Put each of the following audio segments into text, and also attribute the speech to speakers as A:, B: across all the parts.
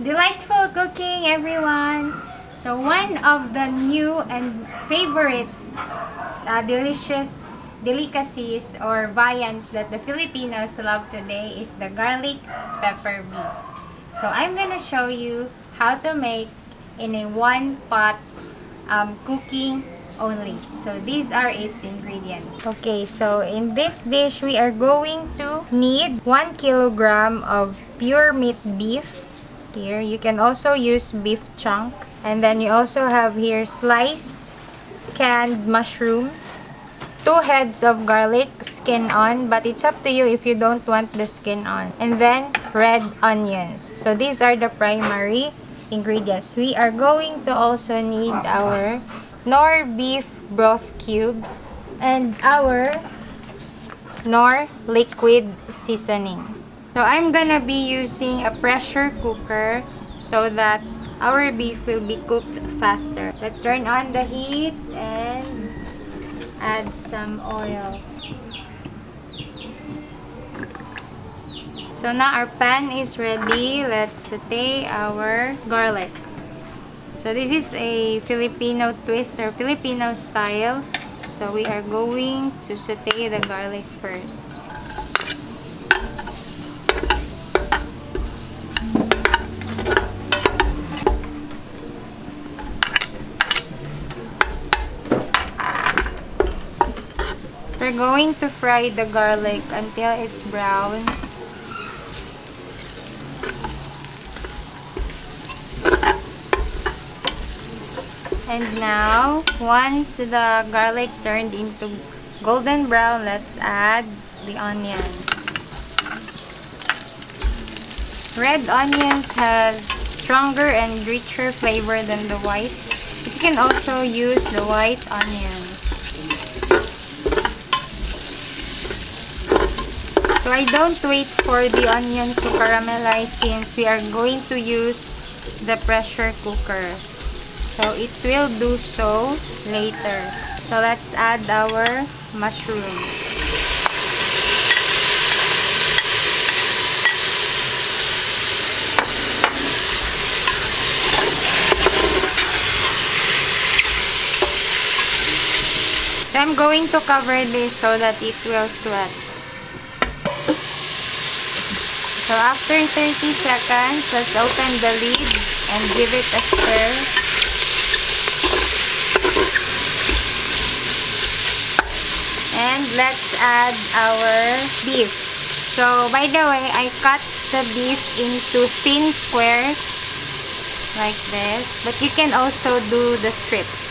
A: Delightful cooking, everyone! So one of the new and favorite delicious delicacies or viands that the Filipinos love today is the garlic pepper beef. So I'm gonna show you how to make in a one-pot cooking only. So these are its ingredients. Okay, so in this dish we are going to need 1 kilogram of pure meat beef. Here, you can also use beef chunks. And then you also have here sliced canned mushrooms, 2 heads of garlic, skin on, but it's up to you if you don't want the skin on. And then red onions. So these are the primary ingredients. We are going to also need our Knorr beef broth cubes and our Knorr liquid seasoning. So I'm gonna be using a pressure cooker so that our beef will be cooked faster. Let's turn on the heat and add some oil. So now our pan is ready. Let's saute our garlic. So this is a Filipino twist or Filipino style. So we are going to saute the garlic first. We're going to fry the garlic until it's brown. And now, once the garlic turned into golden brown, let's add the onions. Red onions has stronger and richer flavor than the white. But you can also use the white onions. So I don't wait for the onions to caramelize since we are going to use the pressure cooker. So it will do so later. So let's add our mushrooms. So I'm going to cover this so that it will sweat. So after 30 seconds, let's open the lid and give it a stir. And let's add our beef. So by the way, I cut the beef into thin squares like this, but you can also do the strips.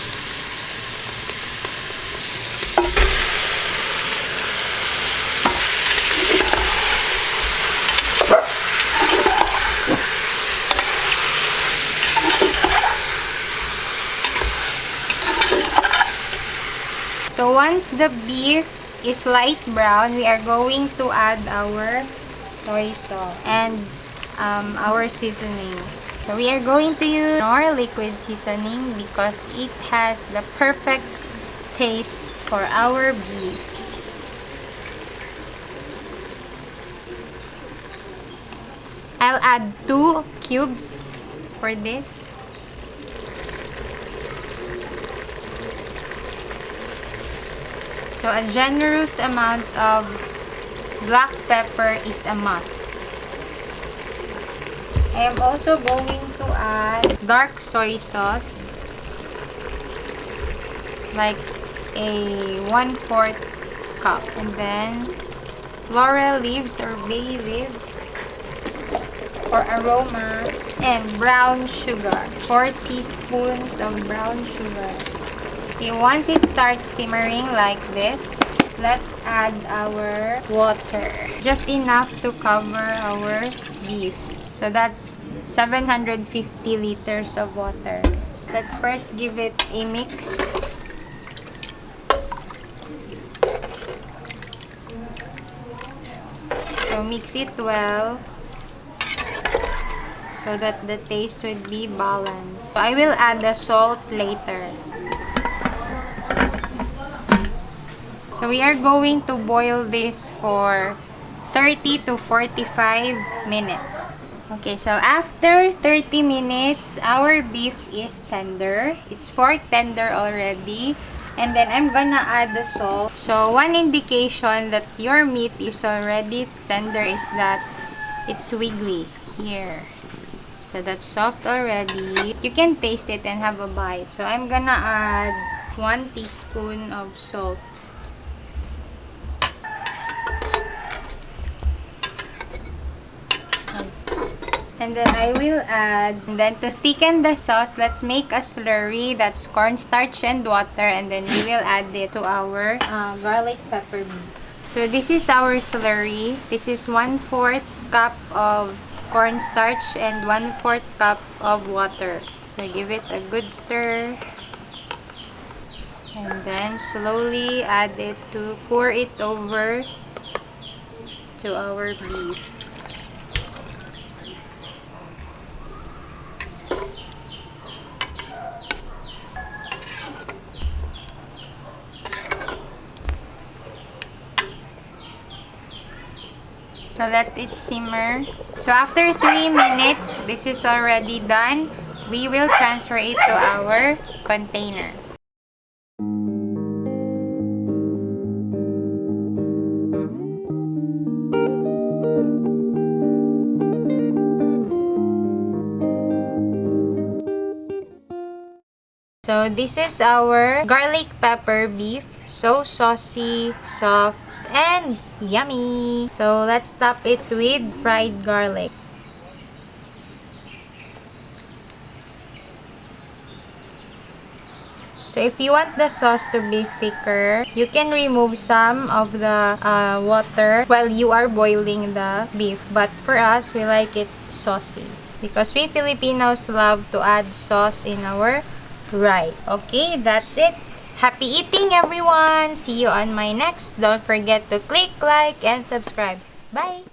A: So once the beef is light brown, we are going to add our soy sauce and our seasonings. So we are going to use our liquid seasoning because it has the perfect taste for our beef. I'll add 2 cubes for this. So a generous amount of black pepper is a must. I am also going to add dark soy sauce, like a 1/4 cup. And then laurel leaves or bay leaves for aroma. And brown sugar, 4 teaspoons of brown sugar. Okay, once it starts simmering like this, let's add our water. Just enough to cover our beef. So that's 750 liters of water. Let's first give it a mix. So mix it well so that the taste will be balanced. So I will add the salt later. So we are going to boil this for 30 to 45 minutes. Okay, so after 30 minutes, our beef is tender. It's fork tender already. And then I'm gonna add the salt. So one indication that your meat is already tender is that it's wiggly here. So that's soft already. You can taste it and have a bite. So I'm gonna add 1 teaspoon of salt. And then I will add, and then to thicken the sauce, let's make a slurry. That's cornstarch and water, and then we will add it to our garlic pepper beef. So this is our slurry. This is 1/4 cup of cornstarch and 1/4 cup of water. So give it a good stir. And then slowly add it to pour it over to our beef. So let it simmer. So after 3 minutes, this is already done. We will transfer it to our container. So this is our garlic pepper beef. So saucy, soft, and yummy. So let's top it with fried garlic. So if you want the sauce to be thicker, you can remove some of the water while you are boiling the beef. But for us, we like it saucy because we Filipinos love to add sauce in our rice. Okay, that's it. Happy eating, everyone! See you on my next. Don't forget to click like and subscribe. Bye!